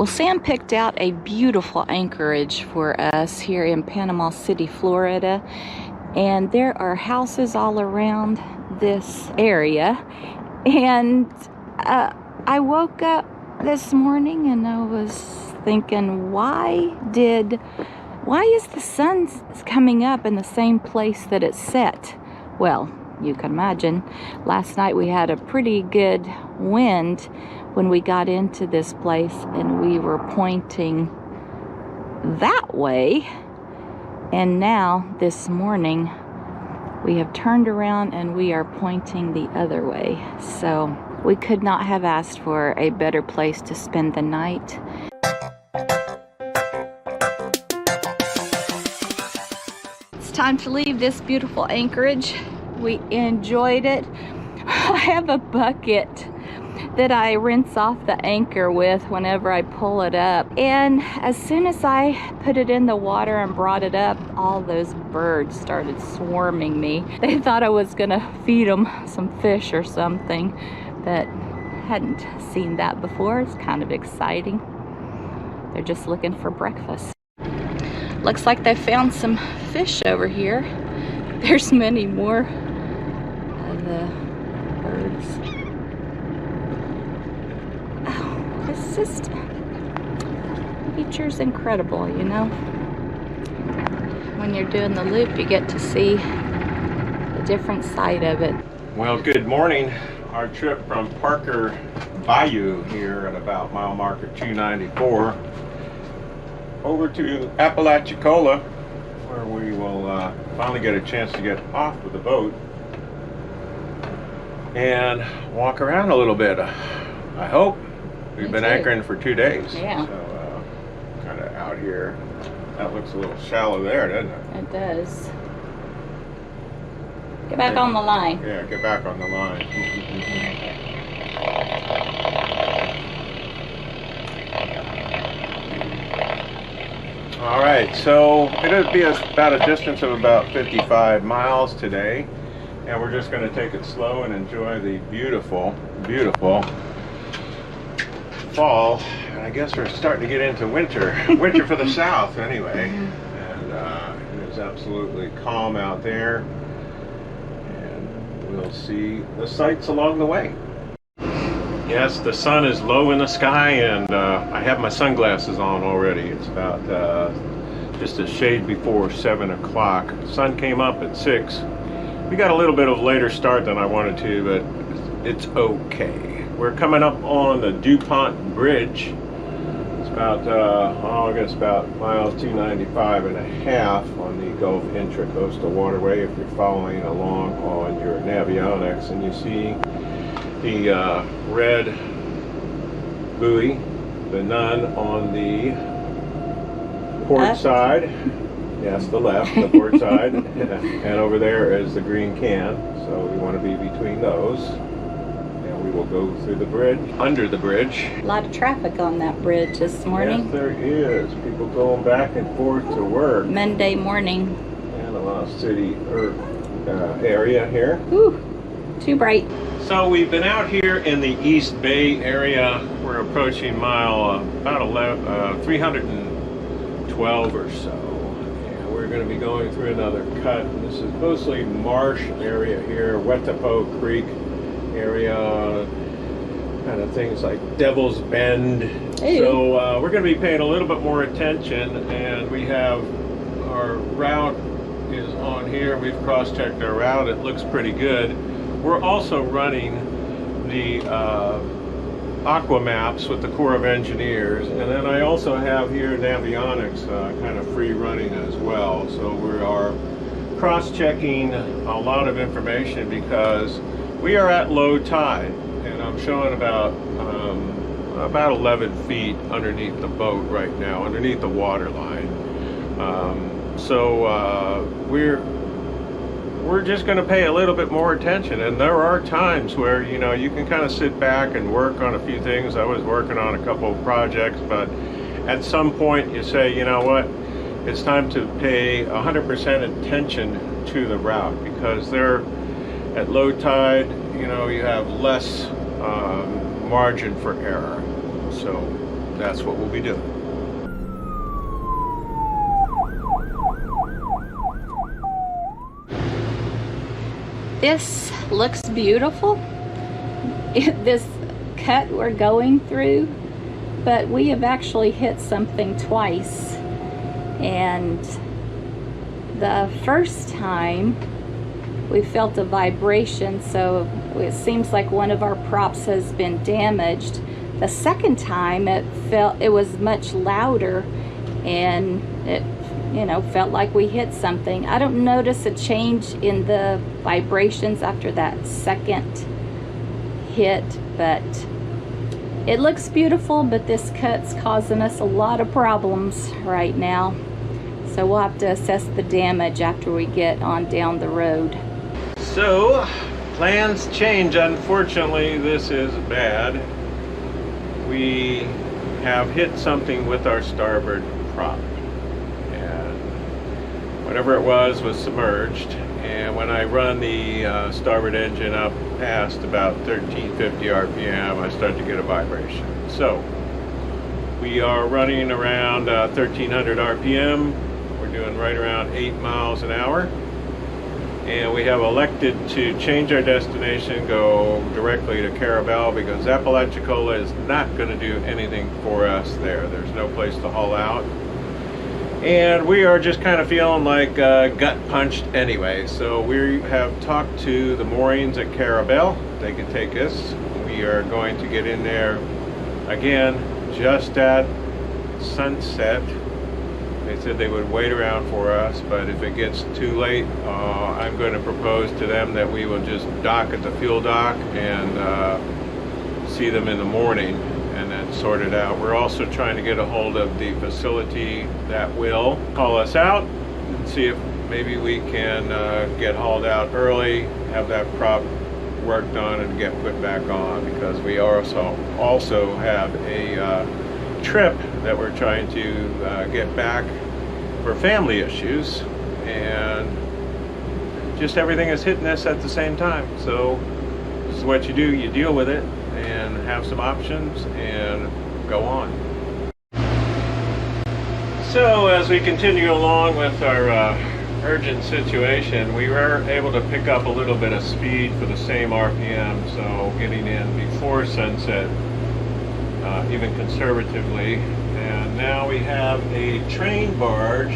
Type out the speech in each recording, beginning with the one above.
Well, Sam picked out a beautiful anchorage for us here in Panama City, Florida. And there are houses all around this area. And I woke up this morning and I was thinking, why is the sun coming up in the same place that it set? Well, you can imagine, last night we had a pretty good wind when we got into this place and we were pointing that way. And now this morning we have turned around and we are pointing the other way. So we could not have asked for a better place to spend the night. It's time to leave this beautiful anchorage. We enjoyed it. I have a bucket that I rinse off the anchor with whenever I pull it up. And as soon as I put it in the water and brought it up, all those birds started swarming me. They thought I was gonna feed them some fish or something, but hadn't seen that before. It's kind of exciting. They're just looking for breakfast. Looks like they found some fish over here. There's many more of the birds. Oh, it's just, nature's incredible, you know? When you're doing the loop, you get to see a different side of it. Well, good morning. Our trip from Parker Bayou here at about mile marker 294 over to Apalachicola, where we will finally get a chance to get off with the boat and walk around a little bit. I hope. We've been anchoring for 2 days. Yeah. So kind of out here. That looks a little shallow there, doesn't it? It does. Get back on the line. Yeah, get back on the line. All right, so it'll be about a distance of about 55 miles today, and we're just going to take it slow and enjoy the beautiful, beautiful fall. And I guess we're starting to get into winter, winter for the south anyway, and it is absolutely calm out there, and we'll see the sights along the way. Yes, the sun is low in the sky, and I have my sunglasses on already. It's about just a shade before 7 o'clock. The sun came up at 6. We got a little bit of a later start than I wanted to, but it's okay. We're coming up on the DuPont Bridge. It's about, I guess about miles 295 and a half on the Gulf Intracoastal Waterway if you're following along on your Navigational, and you see the red buoy, the Nun, on the port side. Yes, the left, the port side. And over there is the green can. So we want to be between those. And we will go through the bridge, under the bridge. A lot of traffic on that bridge this morning. Yes, there is. People going back and forth to work. Monday morning. Panama City area here. Whew, too bright. So we've been out here in the East Bay area. We're approaching mile about 312 or so. And we're going to be going through another cut. This is mostly marsh area here, Wetapo Creek area, kind of things like Devil's Bend. Hey. So we're going to be paying a little bit more attention, and we have our route is on here. We've cross-checked our route. It looks pretty good. We're also running the aqua maps with the Corps of Engineers, and then I also have here Navigational kind of free running as well. So we are cross-checking a lot of information because we are at low tide, and I'm showing about 11 feet underneath the boat right now, underneath the water line. We're just going to pay a little bit more attention, and there are times where, you know, you can kind of sit back and work on a few things. I was working on a couple of projects, but at some point you say, you know what, it's time to pay 100% attention to the route, because they're at low tide, you know, you have less margin for error. So that's what we'll be doing. This looks beautiful. This cut we're going through, but we have actually hit something twice. And the first time we felt a vibration, so it seems like one of our props has been damaged. The second time it was much louder, and it felt like we hit something. I don't notice a change in the vibrations after that second hit, but it looks beautiful, but this cut's causing us a lot of problems right now. So we'll have to assess the damage after we get on down the road. So, plans change. Unfortunately, this is bad. We have hit something with our starboard prop. Whatever it was submerged, and when I run the starboard engine up past about 1350 RPM, I start to get a vibration. So we are running around 1300 RPM. We're doing right around 8 miles an hour, and we have elected to change our destination, go directly to Carrabelle, because Apalachicola is not going to do anything for us there. There's no place to haul out. And we are just kind of feeling like gut punched anyway. So we have talked to the Moorings at Carrabelle. They can take us. We are going to get in there again just at sunset. They said they would wait around for us, but if it gets too late, I'm going to propose to them that we will just dock at the fuel dock and see them in the morning and then sort it out. We're also trying to get a hold of the facility that will call us out and see if maybe we can get hauled out early, have that prop worked on, and get put back on, because we also have a trip that we're trying to get back for family issues, and just everything is hitting us at the same time. So this is what you do. You deal with it and have some options and go on. So as we continue along with our urgent situation, we were able to pick up a little bit of speed for the same RPM, so getting in before sunset, even conservatively. And now we have a train barge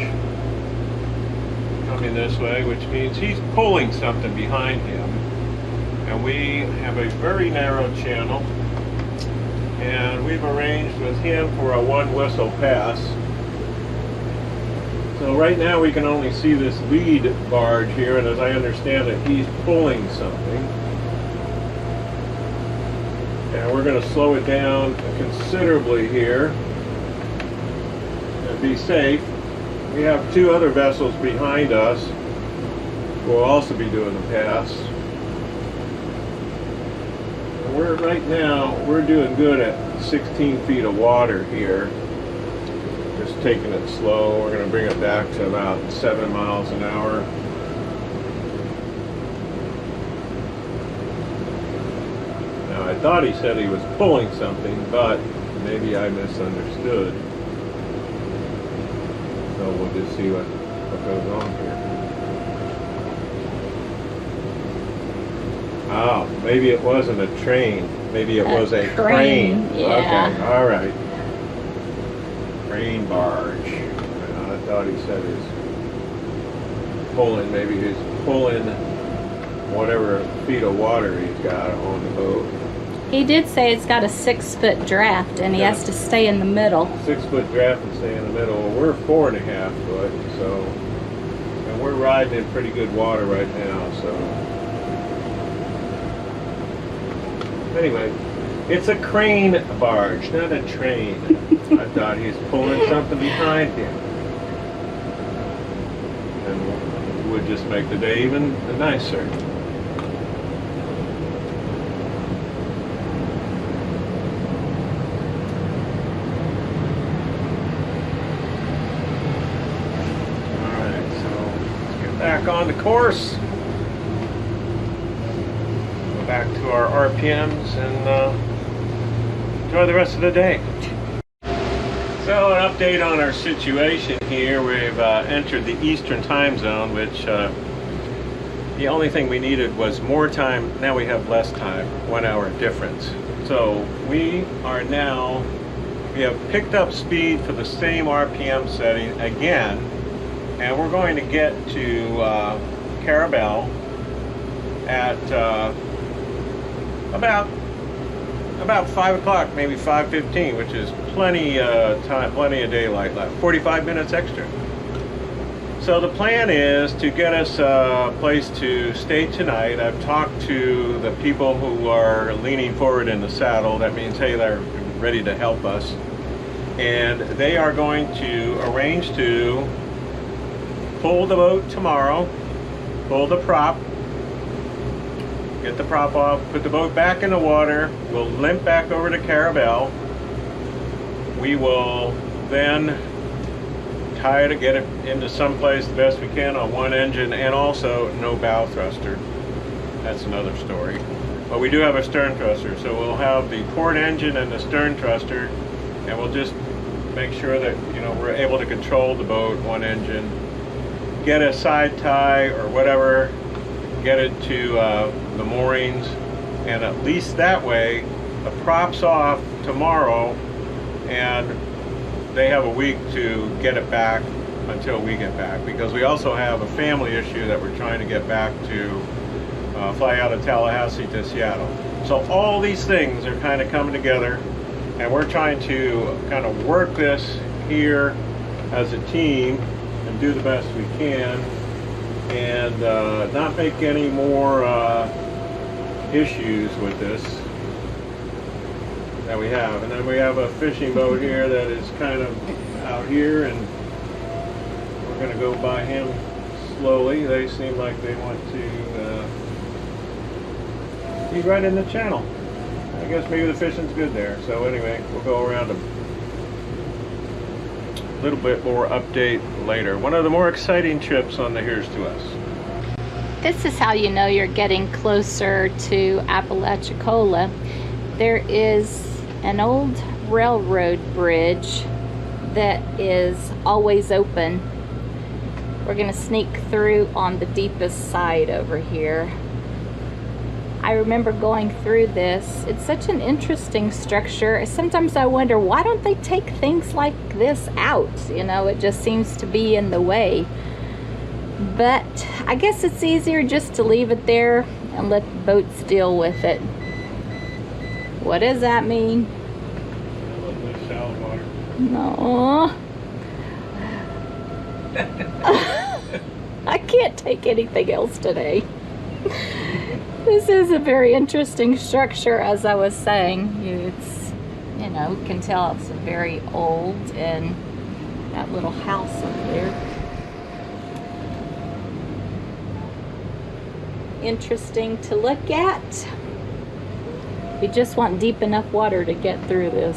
coming this way, which means he's pulling something behind him. And we have a very narrow channel, and we've arranged with him for a one whistle pass. So right now we can only see this lead barge here, and as I understand it, he's pulling something. And we're going to slow it down considerably here and be safe. We have two other vessels behind us who will also be doing the pass. We're doing good at 16 feet of water here. Just taking it slow. We're going to bring it back to about 7 miles an hour. Now I thought he said he was pulling something, but maybe I misunderstood. So we'll just see what goes on here. Oh, maybe it wasn't a train. Maybe it was a crane. Yeah. Okay, all right. Crane barge. I thought he said he's pulling. Maybe he's pulling whatever feet of water he's got on the boat. He did say it's got a 6-foot draft, and he has to stay in the middle. 6-foot draft and stay in the middle. Well, we're 4.5 foot, so, and we're riding in pretty good water right now, so. Anyway, it's a crane barge, not a train. I thought he's pulling something behind him. And it would just make the day even nicer. Alright, so let's get back on the course. Back to our RPMs and enjoy the rest of the day. So an update on our situation here. We've entered the Eastern time zone, which the only thing we needed was more time. Now we have less time, 1 hour difference. So we have picked up speed for the same RPM setting again, and we're going to get to Carrabelle at about 5 o'clock, maybe 5:15, which is plenty time, plenty of daylight left. 45 minutes extra. So the plan is to get us a place to stay tonight. I've talked to the people who are leaning forward in the saddle. That means, hey, they're ready to help us. And they are going to arrange to pull the boat tomorrow, pull the prop, get the prop off, put the boat back in the water. We'll limp back over to Carrabelle. We will then tie it, get it into someplace the best we can on one engine, and also no bow thruster. That's another story. But we do have a stern thruster, so we'll have the port engine and the stern thruster, and we'll just make sure that, you know, we're able to control the boat, one engine, get a side tie or whatever, get it to the moorings, and at least that way the prop's off tomorrow, and they have a week to get it back until we get back, because we also have a family issue that we're trying to get back to fly out of Tallahassee to Seattle. So all these things are kind of coming together, and we're trying to kind of work this here as a team and do the best we can, and not make any more issues with this that we have. And then we have a fishing boat here that is kind of out here, and we're going to go by him slowly. They seem like they want to be right in the channel. I guess maybe the fishing's good there. So anyway, we'll go around a little bit more update later. One of the more exciting trips on the Here's to Us. This is how you know you're getting closer to Apalachicola. There is an old railroad bridge that is always open. We're gonna sneak through on the deepest side over here. I remember going through this. It's such an interesting structure. Sometimes I wonder, why don't they take things like this out? You know, it just seems to be in the way. But I guess it's easier just to leave it there and let the boats deal with it. What does that mean? A little bit of shallow water. No. I can't take anything else today. This is a very interesting structure, as I was saying. It's, you know, you can tell it's very old, and that little house up there. Interesting to look at. We just want deep enough water to get through this.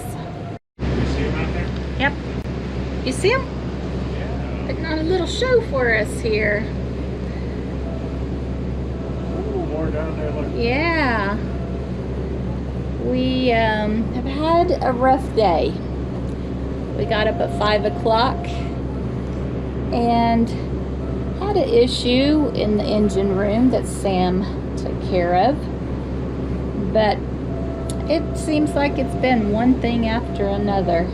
You see him out there? Yep. You see him? Yeah. Putting on a little show for us here. Oh, more down there. Look. Yeah. We have had a rough day. We got up at 5 o'clock and had an issue in the engine room that Sam took care of. But it seems like it's been one thing after another.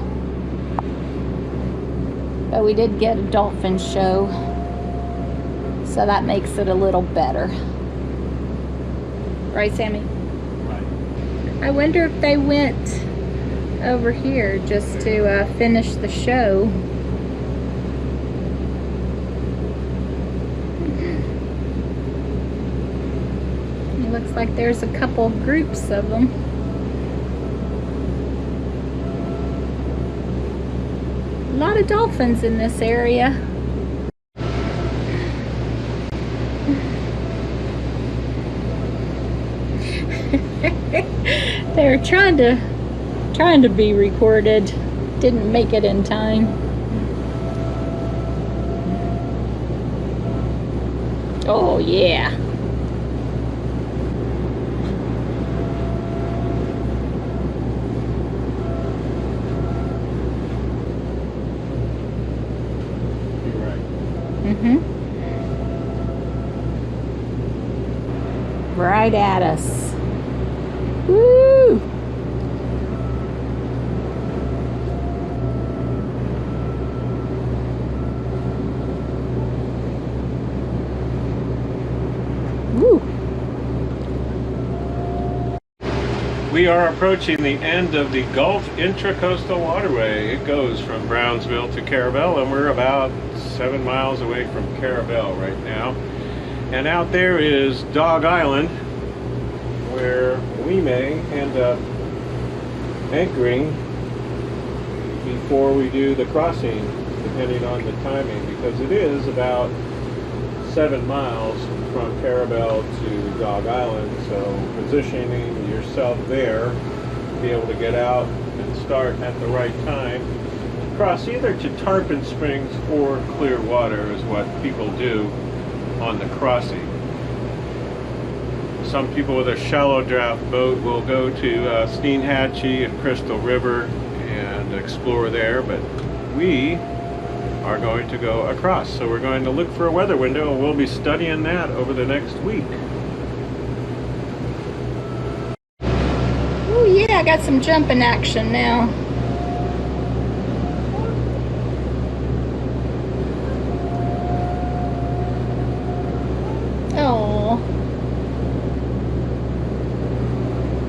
But we did get a dolphin show, so that makes it a little better. Right, Sammy? Right. I wonder if they went over here just to finish the show. It looks like there's a couple groups of them. A lot of dolphins in this area. They were trying to be recorded. Didn't make it in time. Oh yeah. Right at us. Woo! Woo! We are approaching the end of the Gulf Intracoastal Waterway. It goes from Brownsville to Carrabelle, and we're about 7 miles away from Carrabelle right now. And out there is Dog Island, where we may end up anchoring before we do the crossing, depending on the timing, because it is about 7 miles from Carrabelle to Dog Island, so positioning yourself there to be able to get out and start at the right time, cross either to Tarpon Springs or Clearwater is what people do on the crossing. Some people with a shallow draft boat will go to Steenhatchee and Crystal River and explore there, but we are going to go across. So we're going to look for a weather window, and we'll be studying that over the next week. Oh yeah, I got some jumping action now. Oh.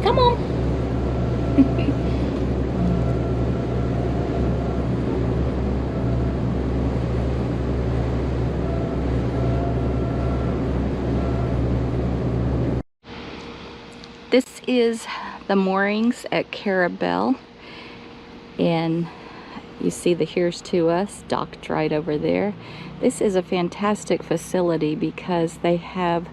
Come on. This is the moorings at Carrabelle, and you see the Here's to Us docked right over there. This is a fantastic facility because they have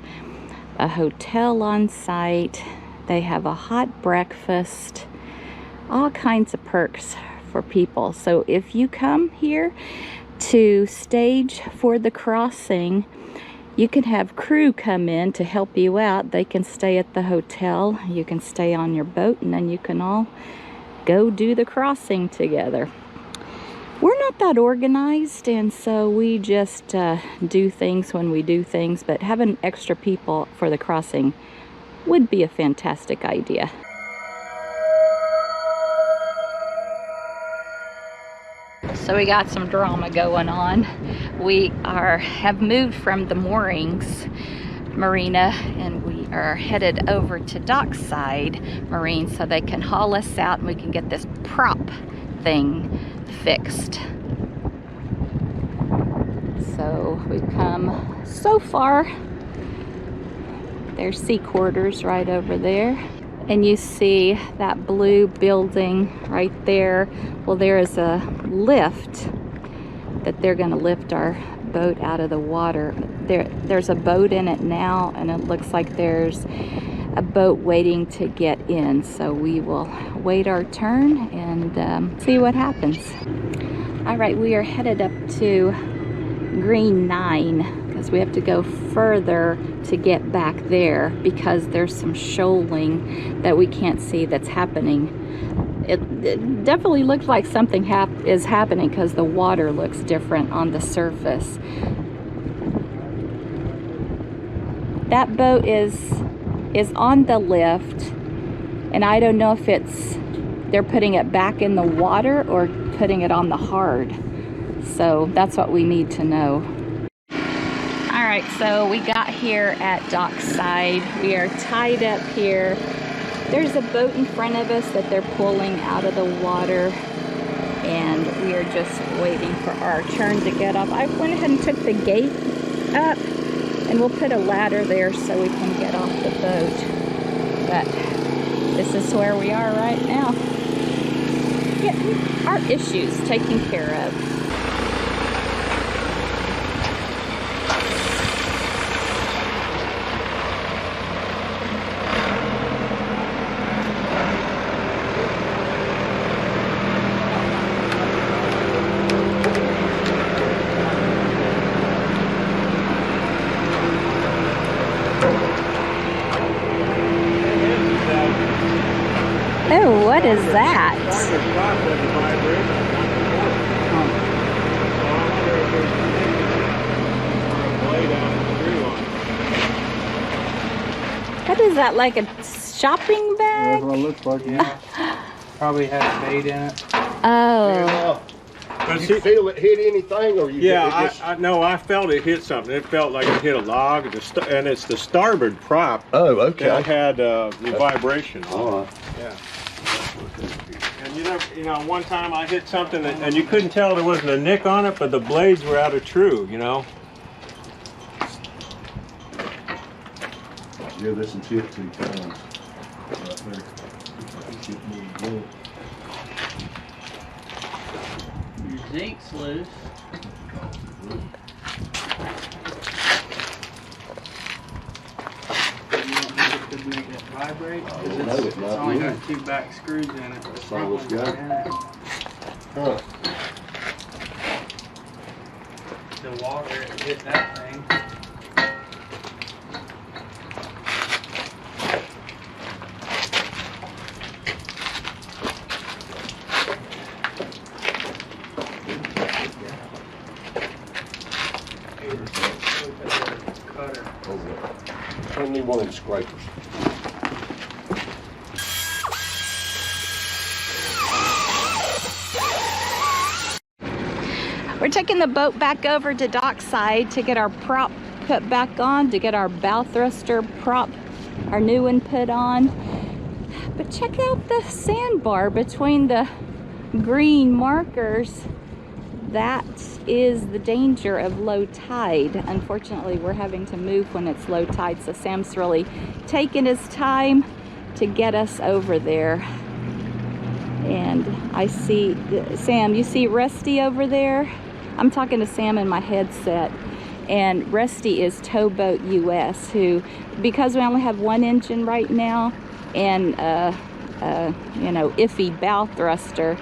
a hotel on site, they have a hot breakfast, all kinds of perks for people. So if you come here to stage for the crossing, you can have crew come in to help you out. They can stay at the hotel, you can stay on your boat, and then you can all go do the crossing together. We're not that organized, and so we just do things when we do things, but having extra people for the crossing would be a fantastic idea. So we got some drama going on. We have moved from the Moorings Marina, and we are headed over to Dockside Marine so they can haul us out and we can get this prop thing fixed. So we've come so far. There's sea quarters right over there. And you see that blue building right there. Well, there is a lift that they're going to lift our boat out of the water. There's a boat in it now, and it looks like there's a boat waiting to get in. So we will wait our turn and see what happens. All right, we are headed up to Green 9 because we have to go further to get back there because there's some shoaling that we can't see that's happening. It definitely looks like something is happening because the water looks different on the surface. That boat is on the lift, and I don't know if they're putting it back in the water or putting it on the hard. So that's what we need to know. All right, so we got here at Dockside. We are tied up here. There's a boat in front of us that they're pulling out of the water, and we are just waiting for our turn to get off. I went ahead and took the gate up, and we'll put a ladder there so we can get off the boat. But this is where we are right now. Getting our issues taken care of. Oh, what is that? is that, like a shopping bag? That's what it looks like. Yeah. Probably has bait in it. Oh. Did you feel it hit anything, or you? Yeah, I felt it hit something. It felt like it hit a log, and it's the starboard prop. Oh, okay. That had the vibration. All right. Yeah. And you know, one time I hit something and you couldn't tell there wasn't a nick on it, but the blades were out of true, you know. Yeah, there's some chip 2 times right there. Your zinc's loose. You don't think it could make it vibrate? Because it's only got 2 back screws in it. The front one's in it. Huh. The water, it hit that thing. Turn me one of the scrapers. We're taking the boat back over to dockside to get our prop put back on, to get our bow thruster prop, our new one, put on. But check out the sandbar between the green markers. That is the danger of low tide. Unfortunately, we're having to move when it's low tide, so Sam's really taking his time to get us over there. And I see, Sam, you see Rusty over there? I'm talking to Sam in my headset. And Rusty is Towboat US, who, because we only have one engine right now and you know, iffy bow thruster,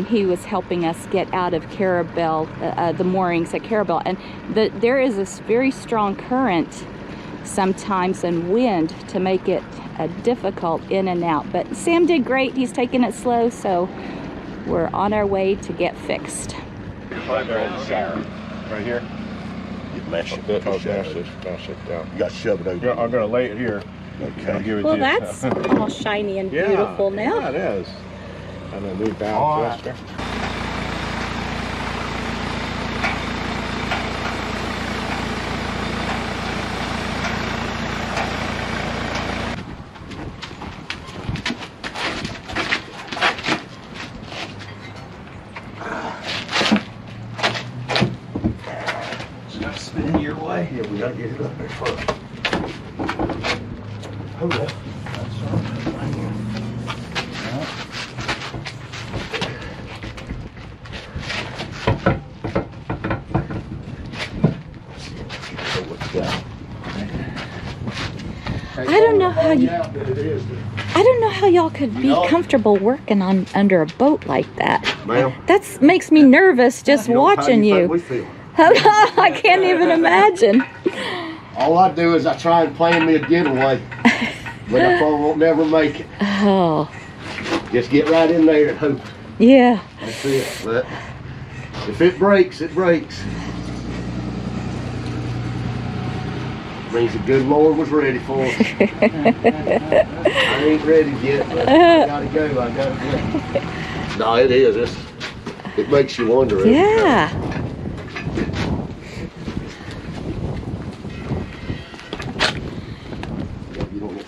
he was helping us get out of Carrabelle, the moorings at Carrabelle. And there is this very strong current sometimes and wind to make it difficult in and out. But Sam did great. He's taking it slow, so we're on our way to get fixed. Right there on the side. Right here. You mash it. Mash it down. You got to shove it over. Yeah, I'm gonna lay it here. Okay. I'll give it Well, to you. that's all shiny and beautiful now. Yeah, it is. And a new bow thruster. Spin your way. Yeah, we got to get it up there first. Hold up. I don't know how y'all could be comfortable working on under a boat like that. Ma'am? That makes me nervous just watching you. We feel. I can't even imagine. All I do is I try and plan me a getaway, but I probably won't never make it. Oh, Just get right in there and hope. yeah. That's it. But if it breaks, it breaks. Means the good Lord was ready for us. I ain't ready yet, but I gotta go. I gotta go. No, it is. It makes you wonder. every time. Yeah. You don't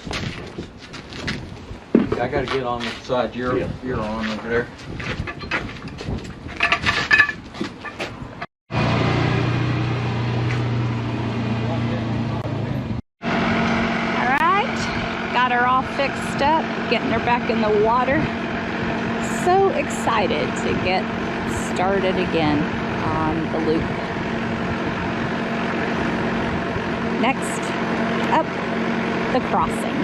I gotta get on the side you're on over there. Got her all fixed up, getting her back in the water. So excited to get started again on the loop. Next up, the crossing.